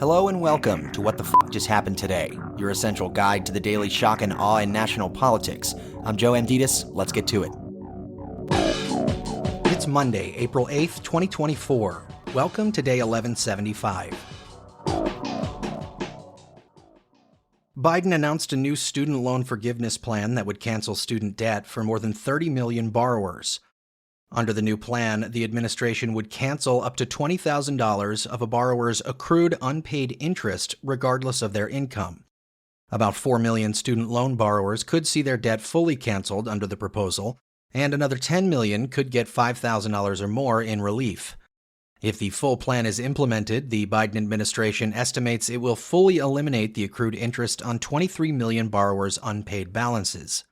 Hello and welcome to What the F*** Just Happened Today, your essential guide to the daily shock and awe in national politics. I'm Joe Amditis. Let's get to it. It's Monday, April 8th, 2024. Welcome to day 1175. Biden announced a new student loan forgiveness plan that would cancel student debt for more than 30 million borrowers. Under the new plan, the administration would cancel up to $20,000 of a borrower's accrued unpaid interest regardless of their income. About 4 million student loan borrowers could see their debt fully canceled under the proposal, and another 10 million could get $5,000 or more in relief. If the full plan is implemented, the Biden administration estimates it will fully eliminate the accrued interest on 23 million borrowers' unpaid balances.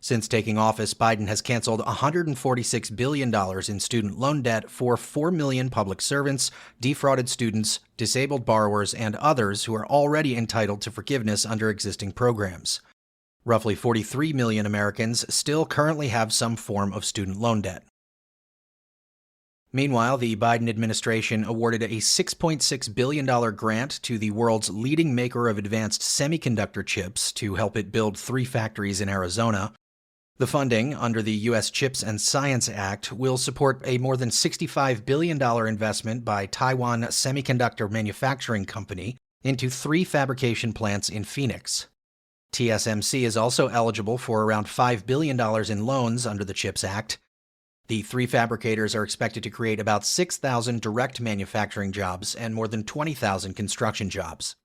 Since taking office, Biden has canceled $146 billion in student loan debt for 4 million public servants, defrauded students, disabled borrowers, and others who are already entitled to forgiveness under existing programs. Roughly 43 million Americans still currently have some form of student loan debt. Meanwhile, the Biden administration awarded a $6.6 billion grant to the world's leading maker of advanced semiconductor chips to help it build 3 factories in Arizona. The funding, under the U.S. CHIPS and Science Act, will support a more than $65 billion investment by Taiwan Semiconductor Manufacturing Company into 3 fabrication plants in Phoenix. TSMC is also eligible for around $5 billion in loans under the CHIPS Act. The 3 fabricators are expected to create about 6,000 direct manufacturing jobs and more than 20,000 construction jobs.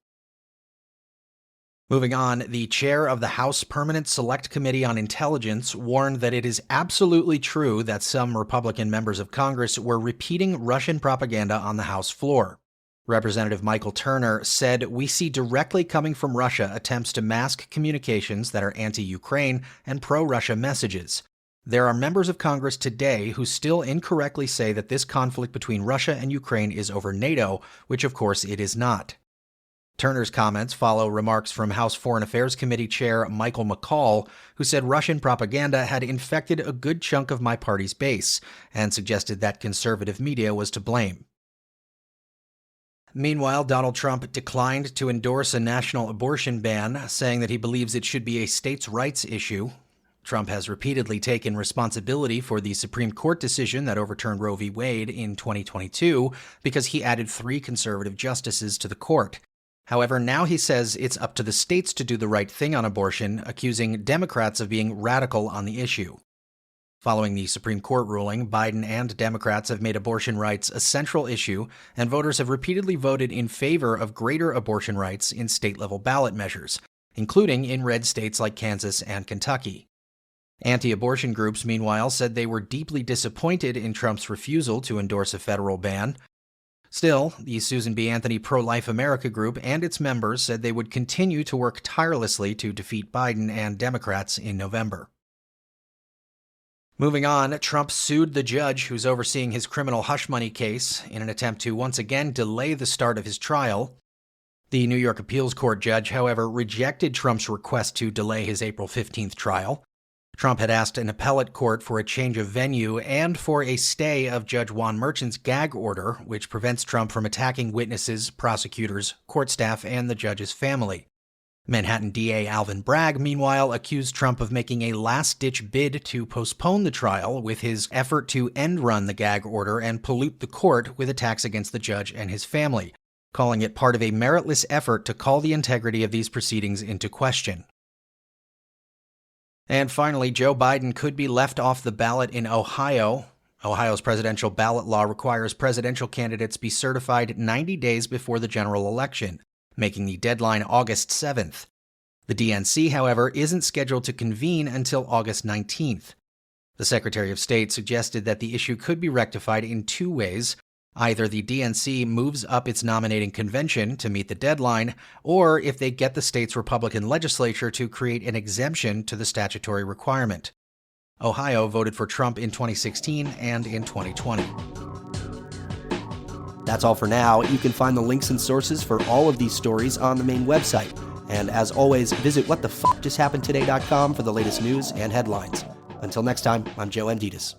Moving on, the chair of the House Permanent Select Committee on Intelligence warned that it is absolutely true that some Republican members of Congress were repeating Russian propaganda on the House floor. Representative Michael Turner said, "We see directly coming from Russia attempts to mask communications that are anti-Ukraine and pro-Russia messages. There are members of Congress today who still incorrectly say that this conflict between Russia and Ukraine is over NATO, which of course it is not." Turner's comments follow remarks from House Foreign Affairs Committee Chair Michael McCaul, who said Russian propaganda had infected a good chunk of my party's base, and suggested that conservative media was to blame. Meanwhile, Donald Trump declined to endorse a national abortion ban, saying that he believes it should be a states' rights issue. Trump has repeatedly taken responsibility for the Supreme Court decision that overturned Roe v. Wade in 2022 because he added 3 conservative justices to the court. However, now he says it's up to the states to do the right thing on abortion, accusing Democrats of being radical on the issue. Following the Supreme Court ruling, Biden and Democrats have made abortion rights a central issue, and voters have repeatedly voted in favor of greater abortion rights in state-level ballot measures, including in red states like Kansas and Kentucky. Anti-abortion groups, meanwhile, said they were deeply disappointed in Trump's refusal to endorse a federal ban. Still, the Susan B. Anthony Pro-Life America group and its members said they would continue to work tirelessly to defeat Biden and Democrats in November. Moving on, Trump sued the judge who's overseeing his criminal hush money case in an attempt to once again delay the start of his trial. The New York Appeals Court judge, however, rejected Trump's request to delay his April 15th trial. Trump had asked an appellate court for a change of venue and for a stay of Judge Juan Merchan's gag order, which prevents Trump from attacking witnesses, prosecutors, court staff, and the judge's family. Manhattan DA Alvin Bragg, meanwhile, accused Trump of making a last-ditch bid to postpone the trial with his effort to end-run the gag order and pollute the court with attacks against the judge and his family, calling it part of a meritless effort to call the integrity of these proceedings into question. And finally, Joe Biden could be left off the ballot in Ohio. Ohio's presidential ballot law requires presidential candidates be certified 90 days before the general election, making the deadline August 7th. The DNC, however, isn't scheduled to convene until August 19th. The Secretary of State suggested that the issue could be rectified in 2 ways. Either the DNC moves up its nominating convention to meet the deadline, or if they get the state's Republican legislature to create an exemption to the statutory requirement. Ohio voted for Trump in 2016 and in 2020. That's all for now. You can find the links and sources for all of these stories on the main website. And as always, visit whatthefjusthappenedtoday.com for the latest news and headlines. Until next time, I'm Joe Amditis.